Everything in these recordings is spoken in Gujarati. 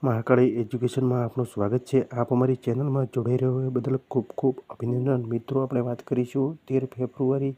મહાકાળી એજ્યુકેશનમાં આપનું સ્વાગત છે. આપ અમારી ચેનલમાં જોડાઈ રહ્યો એ બદલ ખૂબ ખૂબ અભિનંદન. મિત્રો, આપણે વાત કરીશું 13 ફેબ્રુઆરી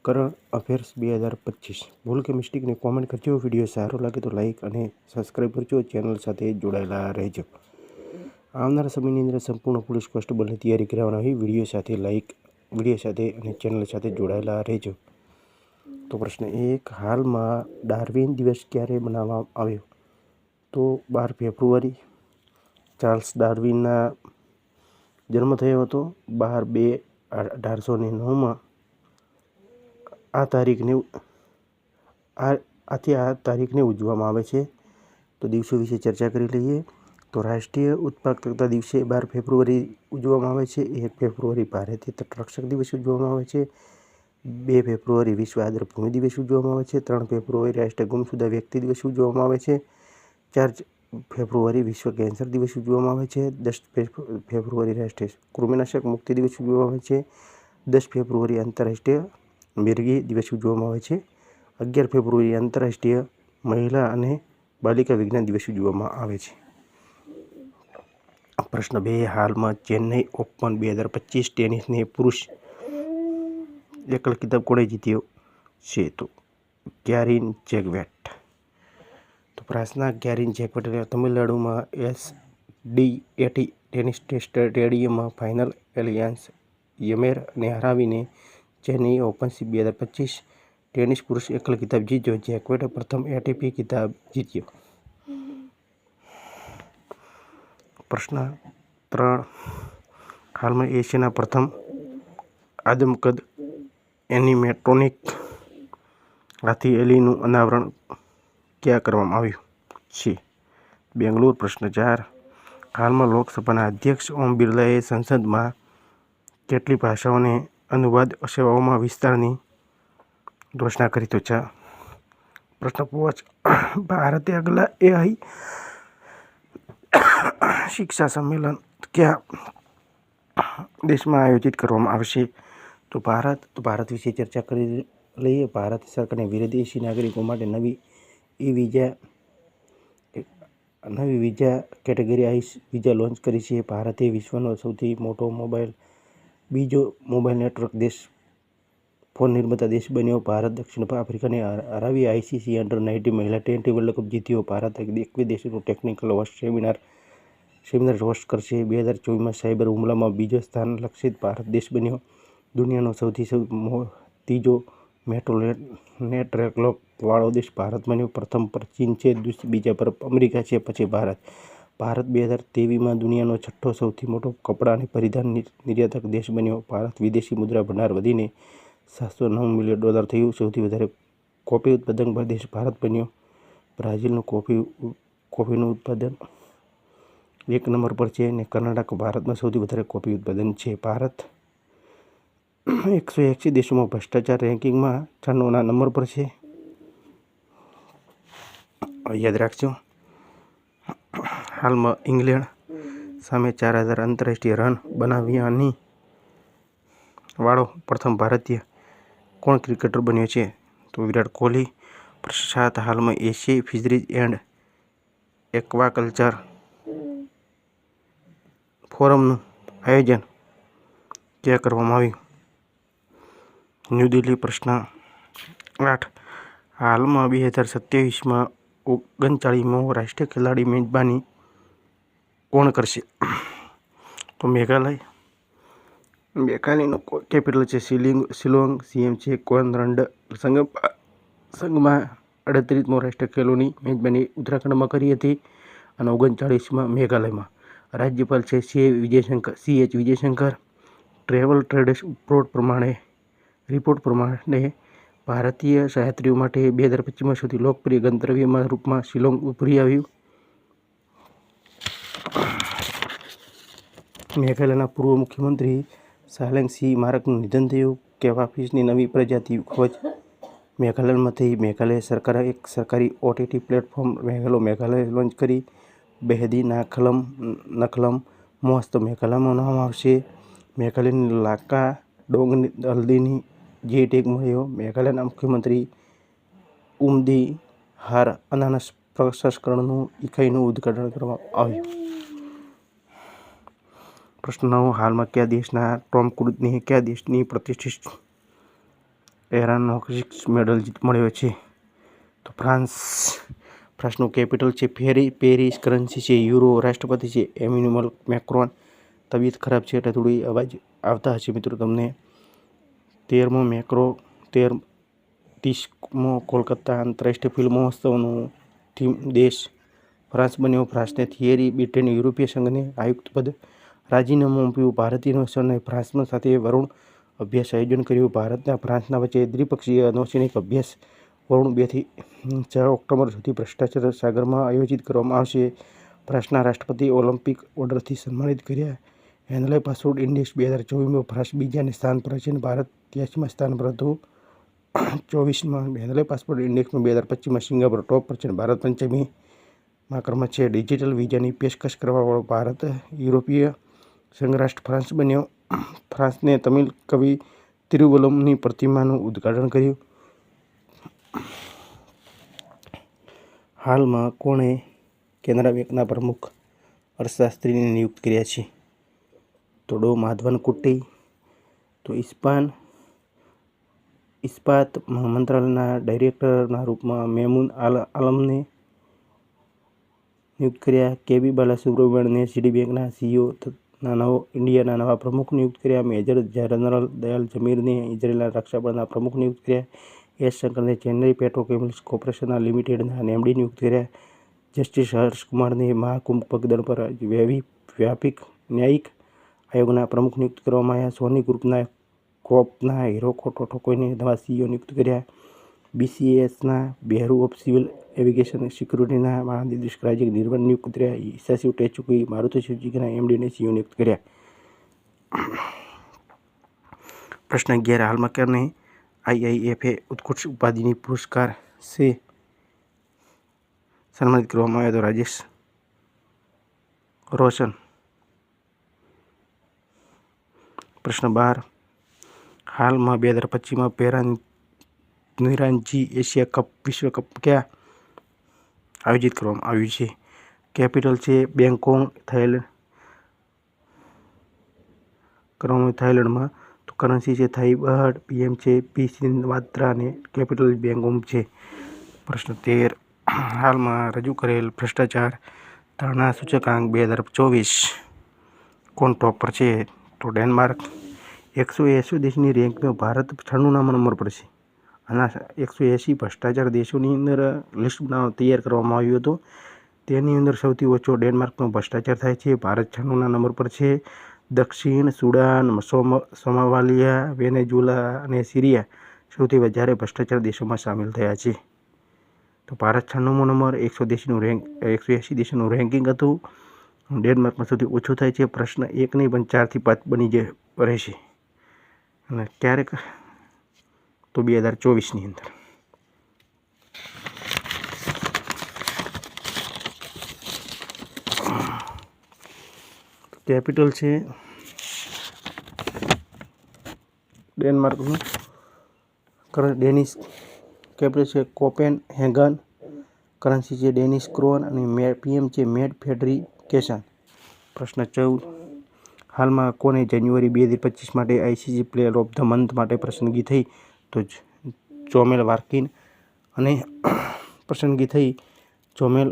કરંટ અફેર્સ 2025. ભૂલ કે મિસ્ટેકને કોમેન્ટ કરજો. વિડીયો સારો લાગે તો લાઇક અને સબસ્ક્રાઈબ કરજો. ચેનલ સાથે જોડાયેલા રહેજો. આવનારા સમયની અંદર સંપૂર્ણ પોલીસ કોન્સ્ટેબલની તૈયારી કરાવવાના હોય. વિડીયો સાથે અને ચેનલ સાથે જોડાયેલા રહેજો. તો પ્રશ્ન 1, હાલમાં ડાર્વિન દિવસ ક્યારે મનાવવામાં આવ્યો? તો 12 ફેબ્રુઆરી. ચાર્લ્સ ડાર્વિનના જન્મ થયો હતો 12/2/1809. આ તારીખને ઉજવવામાં આવે છે. તો દિવસો વિશે ચર્ચા કરી લઈએ. તો રાષ્ટ્રીય ઉત્પાદકતા દિવસે 12 ફેબ્રુઆરી ઉજવવામાં આવે છે. 1 ફેબ્રુઆરી ભારતીય તટરક્ષક દિવસ ઉજવવામાં આવે છે. 2 ફેબ્રુઆરી વિશ્વ આદ્રભૂમિ દિવસ ઉજવવામાં આવે છે. 3 ફેબ્રુઆરી રાષ્ટ્રીય ગુમશુદા વ્યક્તિ દિવસ ઉજવવામાં આવે છે. 4 ફેબ્રુઆરી વિશ્વ કેન્સર દિવસ ઉજવવામાં આવે છે. 10 ફેબ્રુઆરી રાષ્ટ્રીય કૃમિનાશક મુક્તિ દિવસ ઉજવવામાં આવે છે. 10 ફેબ્રુઆરી આંતરરાષ્ટ્રીય મિરગી દિવસ ઉજવવામાં આવે છે. 11 ફેબ્રુઆરી આંતરરાષ્ટ્રીય મહિલા અને બાલિકા વિજ્ઞાન દિવસ ઉજવવામાં આવે છે. પ્રશ્ન 2, હાલમાં ચેન્નઈ ઓપન 2025 ટેનિસને પુરુષ એકલ ખિતાબ કોણે જીત્યો છે? તો ગેરિન જેગવેટ. તો પ્રશ્ન ગેરિન જેગવેટ તમિલનાડુમાં SDAT ટેનિસ સ્ટેડિયમમાં ફાઇનલ એલિયાન્સ યમેરને હરાવીને ચેન્નઈ ઓપન 2025 ટેનિસ પુરુષ એકલ ખિતાબ જીત્યો. જેગવેટે પ્રથમ ATP ખિતાબ જીત્યો. પ્રશ્ન 3, હાલમાં એશિયાના પ્રથમ આદમકદ એનિમેટ્રોનિક હાથી એલીનું અનાવરણ ક્યાં કરવામાં આવ્યું છે? બેંગ્લોર. પ્રશ્ન 4, હાલમાં લોકસભાના અધ્યક્ષ ઓમ બિરલાએ સંસદમાં કેટલી ભાષાઓને અનુવાદ સેવાઓમાં વિસ્તારની ઘોષણા કરી? તો 4. પ્રશ્ન 5, ભારતે અગલા AI શિક્ષા સંમેલન કયા દેશમાં આયોજિત કરવામાં આવશે? તો ભારત વિશે ચર્ચા કરી લઈએ. ભારત સરકારે વિદેશી નાગરિકો માટે નવી વિઝા કેટેગરી વિઝા લોન્ચ કરી છે. ભારતે વિશ્વનો સૌથી મોટો બીજો મોબાઈલ નેટવર્ક ફોન નિર્માતા દેશ બન્યો. ભારત દક્ષિણ આફ્રિકાને હરાવી ICC અંડર-19 મહિલા T20 વર્લ્ડ કપ જીત્યો. ભારત 21 દેશોનું ટેકનિકલ સેમિનાર હોસ્ટ કરશે. 2024માં સાયબર હુમલામાં બીજો સ્થાન લક્ષિત ભારત દેશ બન્યો. દુનિયાનો સૌથી ત્રીજો મેટ્રો નેટવર્ક વાળો દેશ ભારત બન્યો. પ્રથમ પર ચીન છે, બીજા પર અમેરિકા છે, પછી ભારત. ભારત 2023માં દુનિયાનો છઠ્ઠો સૌથી મોટો કપડાં અને પરિધાન નિર્યાતક દેશ બન્યો. ભારત વિદેશી મુદ્રા ભંડાર વધીને $709 મિલિયન થયું. સૌથી વધારે કોફી ઉત્પાદક દેશ ભારત બન્યો. બ્રાઝિલનું કોફીનું ઉત્પાદન 1 નંબર પર છે અને કર્ણાટક ભારતમાં સૌથી વધારે કોફી ઉત્પાદન છે. ભારત 181 દેશોમાં ભ્રષ્ટાચાર રેન્કિંગમાં 96ના નંબર પર છે. યાદ રાખજો. હાલમાં ઇંગ્લેન્ડ સામે 4000 આંતરરાષ્ટ્રીય રન બનાવ્યાની વાળો પ્રથમ ભારતીય કોણ ક્રિકેટર બન્યો છે? તો વિરાટ કોહલી. પ્રશ્ન 7, હાલમાં એશિયાઈ ફિશરીઝ એન્ડ એક્વાકલ્ચર ફોરમનું આયોજન ક્યાં કરવામાં આવ્યું? ન્યૂ દિલ્હી. પ્રશ્ન 8, હાલમાં 2027માં 39મો રાષ્ટ્રીય ખેલાડી મેજબાની કોણ કરશે? તો મેઘાલયનું કેપિટલ છે શિલોંગ. CM છે કોનરડ. સંઘમાં 38મો રાષ્ટ્રીય ખેલોની મેજબાની ઉત્તરાખંડમાં કરી હતી અને 39માં મેઘાલયમાં. રાજ્યપાલ છે CH Vijayashankar. Travel trade report પ્રમાણે ભારતીય યાત્રીઓ માટે 2025માં સૌથી લોકપ્રિય ગંતવ્યના રૂપમાં શિલોંગ ઉભરી આવ્યું. મેઘાલયના પૂર્વ મુખ્યમંત્રી સાલેંગ મારકનું નિધન થયું. કેવાફિશની નવી પ્રજાતિ ખોજ મેઘાલયમાં થઈ. મેઘાલય સરકારે એક સરકારી OTT પ્લેટફોર્મ મેઘાલય લોન્ચ કરી. બહેદી નખલમ મહોત્સવ મેઘાલયમાં મનાવવામાં આવશે. મેઘાલયની લાકાડોંગ હલ્દીની જે ટેગ મળ્યો. મેઘાલયના મુખ્યમંત્રી ઉમદી હાર અનાનસ પ્રસંસ્કરણનું ઇકાઈનું ઉદ્ઘાટન કરવામાં આવ્યું. પ્રશ્ન 9. હાલમાં કયા દેશના ટોમ ક્રૂઝને કયા દેશની પ્રતિષ્ઠિત એરોનોટિક્સ મેડલ મળ્યો છે? તો ફ્રાન્સ. ફ્રાન્સનું કેપિટલ છે પેરિસ. કરન્સી છે યુરો. રાષ્ટ્રપતિ છે એમ્યુઅલ મેક્રોન. તબિયત ખરાબ છે એટલે થોડી અવાજ આવતા હશે મિત્રો તમને. 13મો મેક્રો 30મો કોલકાતા આંતરરાષ્ટ્રીય ફિલ્મ મહોત્સવનું થીમ દેશ ફ્રાન્સ બન્યો. ફ્રાન્સને થિયરી બ્રિટન યુરોપીય સંઘને આયુક્ત પદ રાજીનામું આપ્યું. ભારતીય નૌસેનાએ ફ્રાન્સ સાથે વરુણ અભ્યાસ આયોજન કર્યું. ભારતના ફ્રાન્સના વચ્ચે દ્વિપક્ષીય નૌસૈનિક અભ્યાસ વરુણ 2 થી 4 ઓક્ટોબર સુધી ભ્રષ્ટાચાર સાગરમાં આયોજિત કરવામાં આવશે. ફ્રાન્સના રાષ્ટ્રપતિ ઓલિમ્પિક ઓર્ડરથી સન્માનિત કર્યા. હેન્ડલે પાસપોર્ટ ઇન્ડેક્સ 2024માં ફ્રાન્સ બીજા સ્થાન પર છે અને ભારત 83મા સ્થાન પર હતું. 24માં હેન્ડલે પાસપોર્ટ ઇન્ડેક્સમાં 2025માં સિંગાપોર ટોપ પર છે અને ભારત 5મા ક્રમે છે. ડિજિટલ વિઝાની પેશકશ કરવાવાળો ભારત યુરોપીય સંઘ રાષ્ટ્ર ફ્રાન્સ બન્યો. ફ્રાન્સને તમિલ કવિ તિરુવલ્લુવરની પ્રતિમાનું ઉદ્ઘાટન કર્યું. હાલમાં કોણે કેનરા બેંકના પ્રમુખ અર્થશાસ્ત્રીને નિયુક્ત કર્યા છે? તો ડો માધવન કુટ્ટી. તો ઇસ્પાત મંત્રાલયના ડાયરેક્ટરના રૂપમાં મેમૂન આલમને નિયુક્ત કર્યા. કેબી બાલાસુબ્રમણ્યને સીડી બેંકના સીઈઓ ઇન્ડિયાના નવા પ્રમુખ નિયુક્ત કર્યા. મેજર જનરલ દયાલ જમીરને ઇઝરાયેલના રક્ષાબળના પ્રમુખ નિયુક્ત કર્યા. એસ શંકરને ચેન્નઈ પેટ્રોકેમિકલ્સ કોર્પોરેશન લિમિટેડના એમડી નિયુક્ત કર્યા. જસ્ટિસ હર્ષકુમારને મહાકુંભ પગદળ પર વ્યાપક ન્યાયિક આયોગના પ્રમુખ નિયુક્ત કરવામાં આવ્યા. સોની ગ્રુપના કોર્પના હિરોકો ટોટોકોઈને નવા સીઈઓ નિયુક્ત કર્યા. બીસીએસના બ્યુરો ઓફ સિવિલ એવિએશન સિક્યુરિટીના મહાનિદેશક રાજીવ નિર્મલ નિયુક્ત કર્યા. હિસાસી ટેચુકી મારુતિ સુઝુકીના એમડીને સીઈઓ નિયુક્ત કર્યા. પ્રશ્ન 11. હાલમાં કોને આઈઆઈએફએ ઉત્કૃષ્ટ ઉપાધિની પુરસ્કાર છે સન્માનિત કરવામાં આવ્યો? તો રાજેશ રોશન. પ્રશ્ન 12. હાલમાં 2025માં પેરાનિરાંજી એશિયા કપ વિશ્વ કપ ક્યાં આયોજિત કરવામાં આવ્યું છે? કેપિટલ છે બેંકોક, થાઈલેન્ડમાં. તો કરન્સી છે થાઈ બહાટ. પીએમ છે પી શ્રીનિવાસન અને કેપિટલ બેંકોક છે. પ્રશ્ન 13. હાલમાં રજૂ કરેલ ભ્રષ્ટાચાર ધારણા સૂચકાંક 2024 કોણ ટોપ પર છે? તો ડેનમાર્ક. 180 દેશની રેન્કમાં ભારત 96મા નંબર પર છે. આના 180 ભ્રષ્ટાચાર દેશોની અંદર લિસ્ટ તૈયાર કરવામાં આવ્યું હતું. તેની અંદર સૌથી ઓછો ડેનમાર્કનો ભ્રષ્ટાચાર થાય છે. ભારત 96મા નંબર પર છે. દક્ષિણ સુડાન, સોમાલિયા, વેનેઝુએલા અને સિરિયા સૌથી વધારે ભ્રષ્ટાચાર દેશોમાં સામેલ થયા છે. તો ભારત 96મો નંબર 180 દેશોનું રેન્કિંગ હતું. ડેનમાર્કમાં સૌથી ઓછું થાય છે. પ્રશ્ન 1 નહીં પણ 4 થી 5 બની રહેશે. અને ક્યારેક તો 2024ની અંદર. કેપિટલ છે ડેનમાર્કનું ડેનિશ કેપિટલ છે કોપેનહેગન. કરન્સી છે ડેનિશ ક્રોન અને પીએમ છે મેટ ફેડરિકેશન. પ્રશ્ન 14. હાલમાં કોને જાન્યુઆરી 2025 માટે ICC player of the month માટે પસંદગી થઈ? તો જોમેલ વાર્કિન અને પસંદગી થઈ. જોમેલ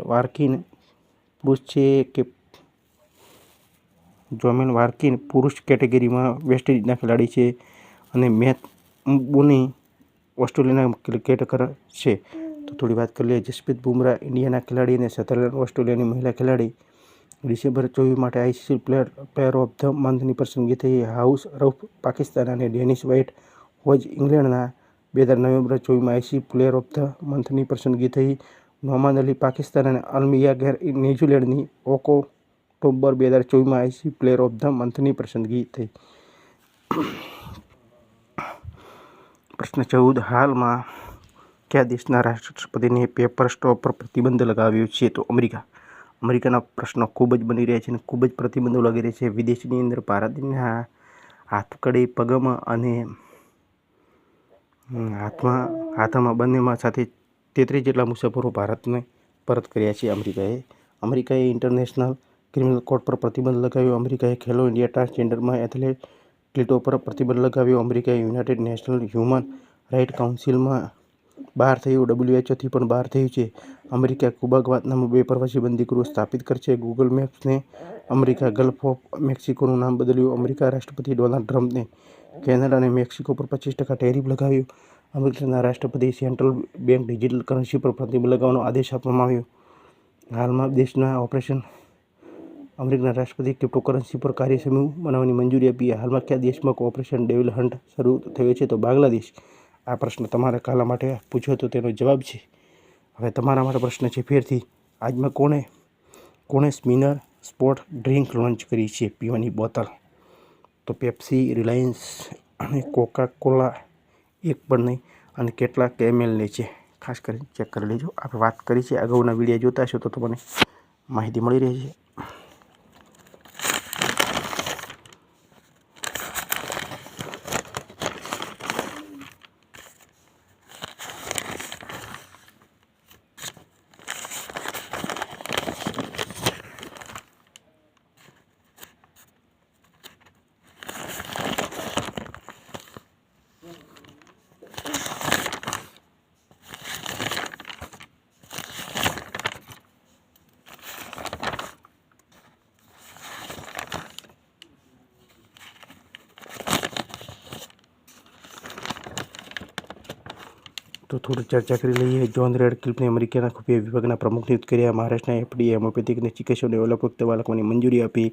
વાર્કિન પુરુષ કેટેગરીમાં વેસ્ટ ઇન્ડિઝના ખેલાડી છે અને મેથ બોની ઓસ્ટ્રેલિયાના ક્રિકેટર છે. તો થોડી વાત કરી લઈએ. જસપ્રીત બુમરાહ ઇન્ડિયાના ખેલાડી અને સધરલેન્ડ ઓસ્ટ્રેલિયાની મહિલા ખેલાડી. ડિસેમ્બર 24 માટે આઈસીસી પ્લેયર ઓફ ધ મંથની પસંદગી થઈ. હાઉસ રઉફ પાકિસ્તાન અને ડેનિસ વાઇટ હોજ ઇંગ્લેન્ડના. નવેમ્બર 24માં આઈસીસી પ્લેયર ઓફ ધ મંથની પસંદગી થઈ. નોમાન અલી પાકિસ્તાન અને અલમિયા ગેર ન્યૂઝીલેન્ડની. ઓક્ટોબર 2024માં આઈસીસી પ્લેયર ઓફ ધ મંથની પસંદગી થઈ. પ્રશ્ન 14. હાલમાં કયા દેશના રાષ્ટ્રપતિને પેપર સ્ટ્રો પર પ્રતિબંધ લગાવ્યો છે? તો અમેરિકાના પ્રશ્નો ખૂબ જ બની રહ્યા છે અને ખૂબ જ પ્રતિબંધો લાગી રહ્યા છે. વિદેશની અંદર ભારતના હાથકડી, પગમાં અને હાથમાં બંનેમાં સાથે 33 જેટલા મુસાફરો ભારતને પરત કર્યા છે. અમેરિકાએ ઇન્ટરનેશનલ ક્રિમિનલ કોર્ટ પર પ્રતિબંધ લગાવ્યો. અમેરિકાએ ખેલો ઇન્ડિયા ટ્રાન્સજેન્ડરમાં એથ્લેટો પર પ્રતિબંધ લગાવ્યો. અમેરિકાએ યુનાઇટેડ નેશનલ હ્યુમન રાઇટ કાઉન્સિલમાં બહાર થયું. WHO થી પણ બહાર થયું છે. અમેરિકા ક્યુબા ગ્વાતનામા બેપરવાસી બંદીગૃહ સ્થાપિત કરશે. ગૂગલ મેપ્સને અમેરિકા ગલ્ફ ઓફ મેક્સિકોનું નામ બદલ્યું. અમેરિકા રાષ્ટ્રપતિ ડોનાલ્ડ ટ્રમ્પને કેનેડા અને મેક્સિકો પર 25% ટેરિફ લગાવ્યો. અમેરિકાના રાષ્ટ્રપતિ સેન્ટ્રલ બેંક ડિજિટલ કરન્સી પર પ્રતિબંધ લગાવવાનો આદેશ આપવામાં આવ્યો. હાલમાં દેશના અમેરિકાના રાષ્ટ્રપતિ ક્રિપ્ટોકરન્સી પર કાર્યસમૂહ બનાવવાની મંજૂરી આપી. હાલમાં કયા દેશમાં ઓપરેશન ડેવિલ હન્ટ શરૂ થયો છે? તો બાંગ્લાદેશ. આ પ્રશ્ન તમારે કાલા માટે પૂછ્યો તો તેનો જવાબ છે. હવે તમારા માટે પ્રશ્ન છે ફેરથી, આજમાં કોણે સ્મિનર સ્પોર્ટ ડ્રિંક લોન્ચ કરી છે પીવાની બોટલ? તો પેપ્સી, રિલાયન્સ અને કોકા કોલા એક પણ નહીં. અને કેટલા ml લે છે ખાસ કરીને ચેક કરી લેજો. આપણે વાત કરી છે, અગાઉના વિડીયો જોતા હશો તો તમને માહિતી મળી રહી છે. તો થોડી ચર્ચા કરી લઈએ. જ્હોન રેડક્લિફને અમેરિકાના ખુફિયા વિભાગના પ્રમુખ નિયુક્ત કર્યા. મહારાષ્ટ્રના FDA હોમિયોપેથિક અને ચિકિત્સકોને ડેવલપ પુખ્ત બાળકોની મંજૂરી આપી.